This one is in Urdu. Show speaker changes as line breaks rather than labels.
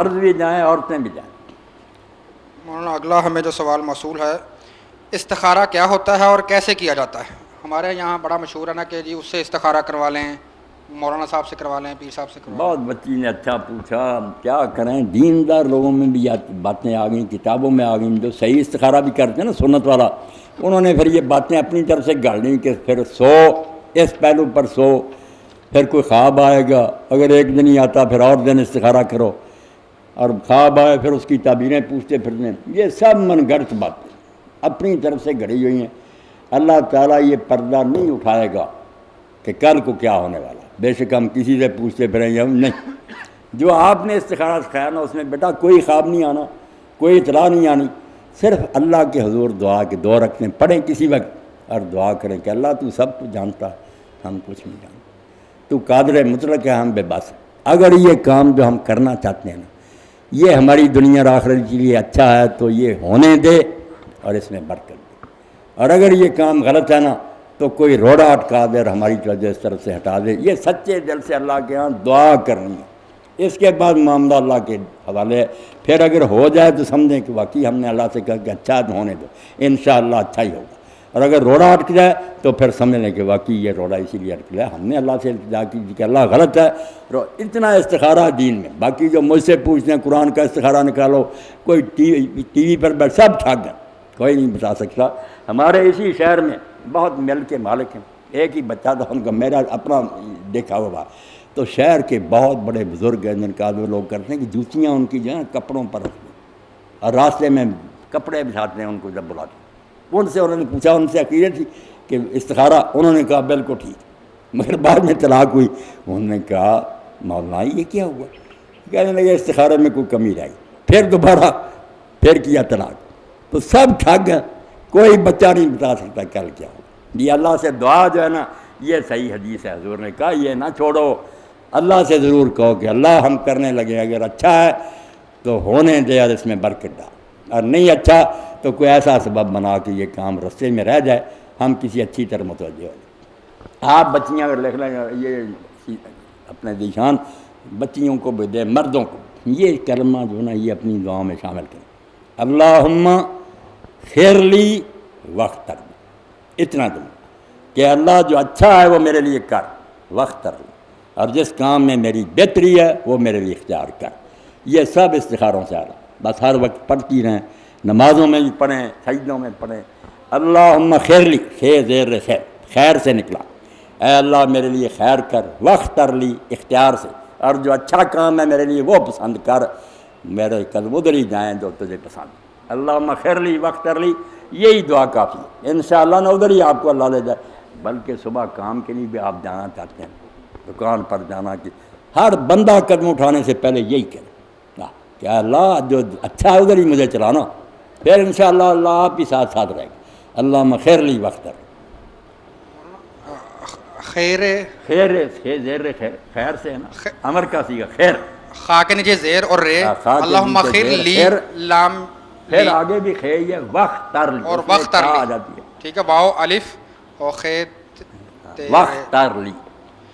مرد بھی جائیں عورتیں بھی جائیں۔
مولانا اگلا ہمیں جو سوال موصول ہے، استخارہ کیا ہوتا ہے اور کیسے کیا جاتا ہے؟ ہمارے یہاں بڑا مشہور ہے نا کہ جی اس سے استخارہ کروا لیں، مولانا صاحب سے کروا لیں، پیر صاحب سے کروا لیں۔
بہت بچی نے اچھا پوچھا، کیا کریں دیندار لوگوں میں بھی باتیں آ گئیں، کتابوں میں آ گئیں، جو صحیح استخارہ بھی کرتے ہیں نا سنت والا، انہوں نے پھر یہ باتیں اپنی طرف سے گاڑ لیں کہ پھر سو اس پہلو پر سو، پھر کوئی خواب آئے گا، اگر ایک دن ہی آتا پھر اور دن استخارہ کرو، اور خواب آئے پھر اس کی تعبیریں پوچھتے پھرنے، یہ سب من گھڑت باتیں اپنی طرف سے گھڑی ہوئی ہیں۔ اللہ تعالیٰ یہ پردہ نہیں اٹھائے گا کہ کل کو کیا ہونے والا، بے شک ہم کسی سے پوچھتے پھریں گے ہم نہیں۔ جو آپ نے استخارہ سکھایا نا اس میں بیٹا کوئی خواب نہیں آنا، کوئی اطلاع نہیں آنی، صرف اللہ کے حضور دعا کے دو رکھتے پڑھیں کسی وقت اور دعا کریں کہ اللہ تو سب کچھ جانتا ہے، ہم کچھ نہیں جانتے، تو قادر مطلق ہے، ہم بے بس ہیں۔ اگر یہ کام جو ہم کرنا چاہتے ہیں نا یہ ہماری دنیا اور آخرت کے لیے اچھا ہے تو یہ ہونے دے اور اس میں برکت دے، اور اگر یہ کام غلط ہے نا تو کوئی روڑا اٹکا دے اور ہماری توجہ اس طرف سے ہٹا دے۔ یہ سچے دل سے اللہ کے ہاں دعا کرنی ہے، اس کے بعد معاملہ اللہ کے حوالے ہے۔ پھر اگر ہو جائے تو سمجھیں کہ واقعی ہم نے اللہ سے کہا کہ اچھا تو ہونے دو، انشاءاللہ اچھا ہی ہوگا، اور اگر روڑا اٹک جائے تو پھر سمجھ لیں کہ واقعی یہ روڑا اسی لیے اٹک گیا، ہم نے اللہ سے التجا کی کہ اللہ غلط ہے۔ اتنا استخارہ دین میں، باقی جو مجھ سے پوچھتے ہیں قرآن کا استخارہ نکالو، کوئی ٹی وی پر بیٹھ سب ٹھگ گئے، کوئی نہیں بتا سکتا۔ ہمارے اسی شہر میں بہت مل کے مالک ہیں، ایک ہی بچہ تھا ان کا، میرا اپنا دیکھا ہوا، تو شہر کے بہت بڑے بزرگ ہیں جن کا وہ لوگ کرتے ہیں کہ جوتیاں ان کی جو ہے کپڑوں پر رکھتے ہیں اور راستے میں کپڑے بچھاتے ہیں ان کو جب بلاتے ہیں۔ ان سے انہوں نے پوچھا، ان سے عقیدت تھی کہ استخارہ، انہوں نے کہا بالکل ٹھیک، مگر بعد میں طلاق ہوئی۔ انہوں نے کہا مولانا یہ کیا ہوا؟ کہنے لگے استخارے میں کوئی کمی رہی، پھر دوبارہ پھر کیا طلاق۔ تو سب ٹھگ گئے، کوئی بچہ نہیں بتا سکتا کل کیا ہو۔ یہ اللہ سے دعا جو ہے نا یہ صحیح حدیث ہے، حضور نے کہا یہ نہ چھوڑو، اللہ سے ضرور کہو کہ اللہ ہم کرنے لگے، اگر اچھا ہے تو ہونے دے اور اس میں برکت ڈال، اور نہیں اچھا تو کوئی ایسا سبب بنا کہ یہ کام رستے میں رہ جائے، ہم کسی اچھی طرح متوجہ ہو جائیں۔ آپ بچیاں اگر لکھ لیں یہ اپنے دیشان بچیوں کو بھی دیں، مردوں کو یہ کلمہ جو ہے نا یہ اپنی دعاؤں میں شامل کریں، اللہم خیر لی واختر لی، اتنا دوں کہ اللہ جو اچھا ہے وہ میرے لیے کر، واختر لی، اور جس کام میں میری بہتری ہے وہ میرے لیے اختیار کر۔ یہ سب استخاروں سے آ رہا، بس ہر وقت پڑھتی رہیں، نمازوں میں بھی پڑھیں، سجدوں میں پڑھیں۔ اللہم خیر لی، خیر زیر خیر، خیر سے نکلا، اے اللہ میرے لیے خیر کر، واختر لی اختیار سے، اور جو اچھا کام ہے میرے لیے وہ پسند کر، میرے قدم ادھر ہی جائیں جو تجھے پسند۔ اللہم خیر لی واختر لی، یہی دعا کافی ہے، انشاءاللہ نہ ادھر ہی آپ کو اللہ لے جائے۔ بلکہ صبح کام کے لیے بھی آپ جانا چاہتے ہیں، دکان پر جانا، کہ ہر بندہ قدم اٹھانے سے پہلے یہی کرے کہ اللہ جو اچھا ہے ادھر ہی مجھے چلانا، پھر انشاءاللہ اللہ آپ ہی ساتھ ساتھ رہے گا۔ اللہم خیر لی واختر،
خیر
خیر زیر خیر، خیر سے ہے نا، امر کا سیگا خیر،
خا کے نیچے زیر اور رے، اللہم خیر لی، لام
پھر آگے بھی خیر یہ واختر لی،
اور واختر
آ
لی،
جاتی ہے،
ٹھیک ہے، واو الف اور خیر
واختر لی۔